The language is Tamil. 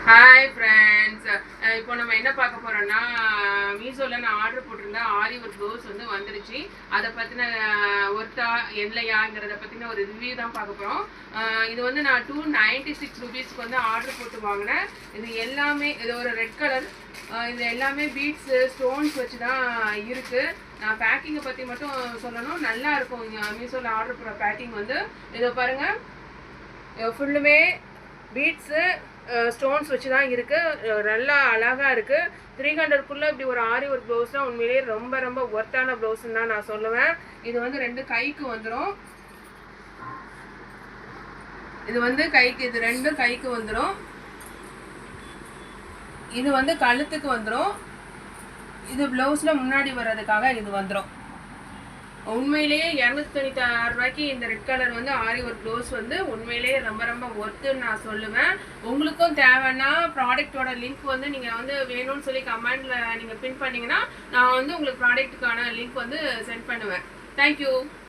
ஹாய் ஃப்ரெண்ட்ஸ், இப்போ நம்ம என்ன பார்க்க போறோம்னா மீஷோவில் நான் ஆர்டர் போட்டிருந்தேன் ஆரி ஒரு ப்ளவுஸ் வந்து வந்துருச்சு. அதை பற்றின ஒர்த்தா இல்லையாங்கிறத பற்றின ஒரு ரிவ்யூ தான் பார்க்க போகிறோம். இது வந்து நான் 296 ருபீஸ்க்கு வந்து ஆர்டர் போட்டு வாங்கினேன். இது எல்லாமே இது ஒரு ரெட் கலர், இது எல்லாமே பீட்ஸு ஸ்டோன்ஸ் வச்சு தான் இருக்குது. நான் பேக்கிங்கை பற்றி மட்டும் சொல்லணும், நல்லா இருக்கும். மீஷோவில் ஆர்டர் போடுற பேக்கிங் வந்து இதை பாருங்கள், ஃபுல்லுமே பீட்ஸு ஸ்டோன்ஸ் வச்சு தான் இருக்குது. நல்லா அழகாக இருக்குது. 300க்குள்ளே இப்படி ஒரு ஆரி ஒரு ப்ளவுஸ் தான் உண்மையிலேயே ரொம்ப ரொம்ப ஒர்த்தான ப்ளவுஸ்ன்னு தான் நான் சொல்லுவேன். இது வந்து 2 கைக்கு வந்துடும். இது வந்து கைக்கு, இது 2 கைக்கு வந்துடும். இது வந்து கழுத்துக்கு வந்துடும். இது ப்ளவுஸில் முன்னாடி வர்றதுக்காக இது வந்துடும். உண்மையிலேயே 296 ரூபாய்க்கு இந்த ரெட் கலர் வந்து ஆரி ஒரு ப்ளவுஸ் வந்து உண்மையிலேயே ரொம்ப ரொம்ப ஒர்த்துன்னு நான் சொல்லுவேன். உங்களுக்கும் தேவைன்னா ப்ராடக்டோட லிங்க் வந்து நீங்கள் வந்து வேணும்னு சொல்லி கமெண்டில் நீங்கள் பின் பண்ணிங்கன்னா நான் வந்து உங்களுக்கு ப்ராடக்ட்டுக்கான லிங்க் வந்து சென்ட் பண்ணுவேன். தேங்க்யூ.